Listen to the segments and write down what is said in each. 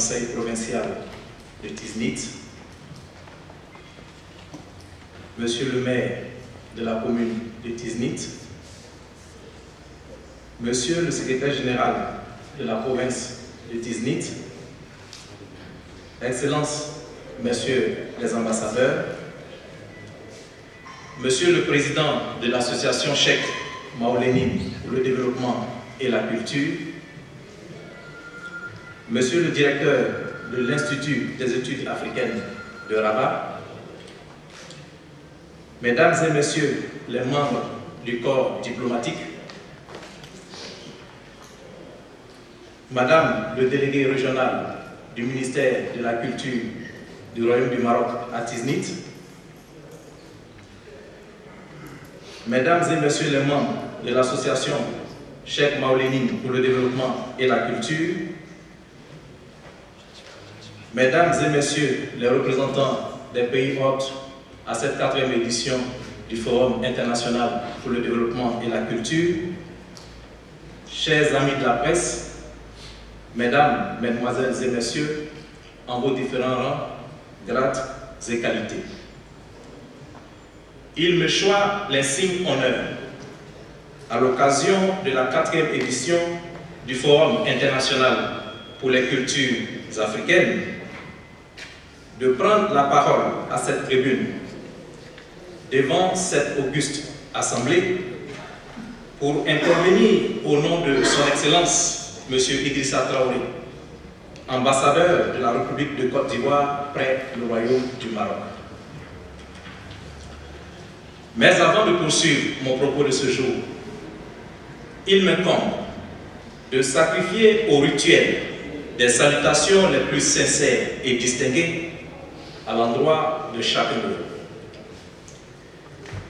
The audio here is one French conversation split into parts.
conseil provincial de Tiznit, Monsieur le maire de la commune de Tiznit, Monsieur le secrétaire général de la province de Tiznit, Excellences, Messieurs les ambassadeurs, Monsieur le président de l'association Cheikh Maolénine pour le développement et la culture, Monsieur le directeur de l'Institut des études africaines de Rabat, Mesdames et Messieurs les membres du corps diplomatique, Madame le délégué régional du ministère de la Culture du Royaume du Maroc à Tiznit, Mesdames et Messieurs les membres de l'association Cheikh Maolénine pour le développement et la culture, Mesdames et Messieurs les représentants des pays hôtes à cette 4e édition du Forum international pour le développement et la culture, chers amis de la presse, Mesdames, Mesdemoiselles et Messieurs, en vos différents rangs, grades et qualités. Il me choisit l'insigne honneur, à l'occasion de la 4e édition du Forum international pour les cultures africaines, de prendre la parole à cette tribune devant cette auguste assemblée pour intervenir au nom de son Excellence M. Idrissa Traoré, ambassadeur de la République de Côte d'Ivoire près le Royaume du Maroc. Mais avant de poursuivre mon propos de ce jour, il m'incombe de sacrifier au rituel des salutations les plus sincères et distinguées à l'endroit de chacun de vous.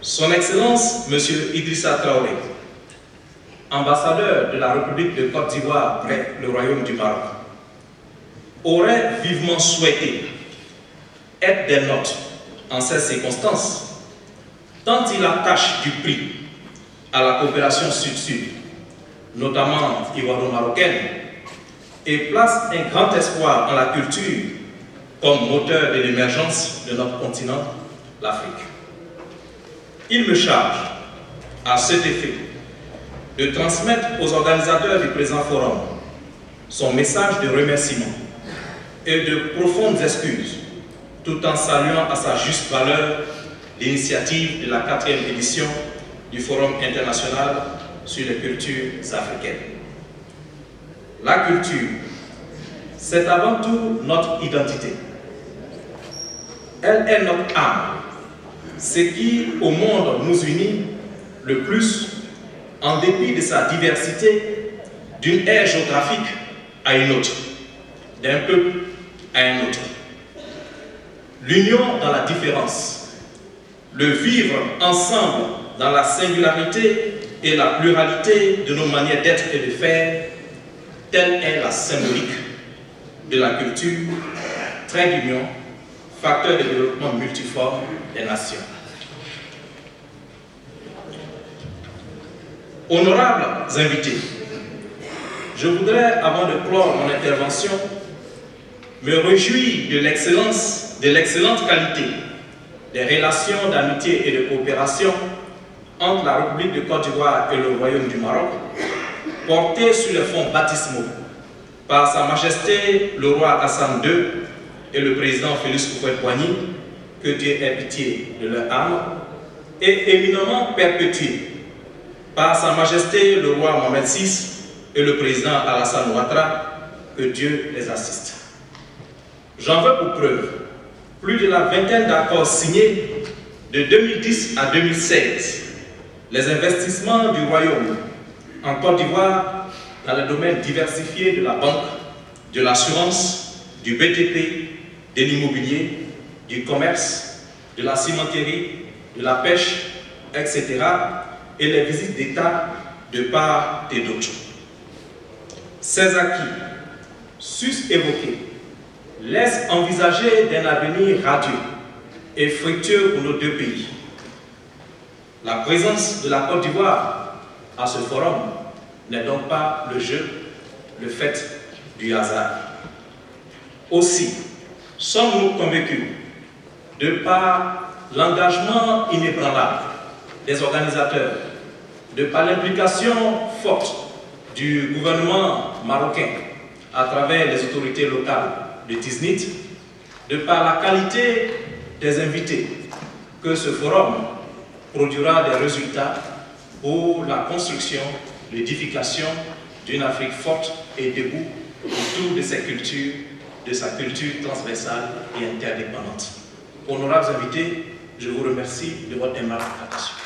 Son Excellence, M. Idrissa Traoré, ambassadeur de la République de Côte d'Ivoire près le Royaume du Maroc, aurait vivement souhaité être des nôtres en ces circonstances, tant il attache du prix à la coopération sud-sud, notamment ivoiro-marocaine, et place un grand espoir en la culture comme moteur de l'émergence de notre continent, l'Afrique. Il me charge, à cet effet, de transmettre aux organisateurs du présent forum son message de remerciement et de profondes excuses, tout en saluant à sa juste valeur l'initiative de la 4e édition du Forum international sur les cultures africaines. La culture, c'est avant tout notre identité. Elle est notre âme, ce qui, au monde, nous unit le plus en dépit de sa diversité, d'une ère géographique à une autre, d'un peuple à un autre. L'union dans la différence, le vivre ensemble dans la singularité et la pluralité de nos manières d'être et de faire, telle est la symbolique de la culture, trait d'union, facteur de développement multiforme des nations. Honorables invités, je voudrais, avant de clore mon intervention, me réjouir de l'excellente qualité des relations d'amitié et de coopération entre la République de Côte d'Ivoire et le Royaume du Maroc, portées sur les fonds baptismaux par Sa Majesté le roi Hassan II et le président Félix Houphouët-Boigny, que Dieu ait pitié de leur âme, et éminemment perpétuées par Sa Majesté le roi Mohamed VI et le président Alassane Ouattara, que Dieu les assiste. J'en veux pour preuve plus de la vingtaine d'accords signés de 2010 à 2016, les investissements du Royaume en Côte d'Ivoire dans les domaines diversifiés de la banque, de l'assurance, du BTP, de l'immobilier, du commerce, de la cimenterie, de la pêche, etc., et les visites d'État de part et d'autre. Ces acquis, sus évoqués, laissent envisager d'un avenir radieux et fructueux pour nos deux pays. La présence de la Côte d'Ivoire à ce forum n'est donc pas le jeu, le fait du hasard. Aussi, sommes-nous convaincus, de par l'engagement inébranlable des organisateurs, de par l'implication forte du gouvernement marocain à travers les autorités locales de Tiznit, de par la qualité des invités, que ce forum produira des résultats pour la construction, l'édification d'une Afrique forte et debout autour de ses cultures, de sa culture transversale et interdépendante. Honorables invités, je vous remercie de votre aimable attention.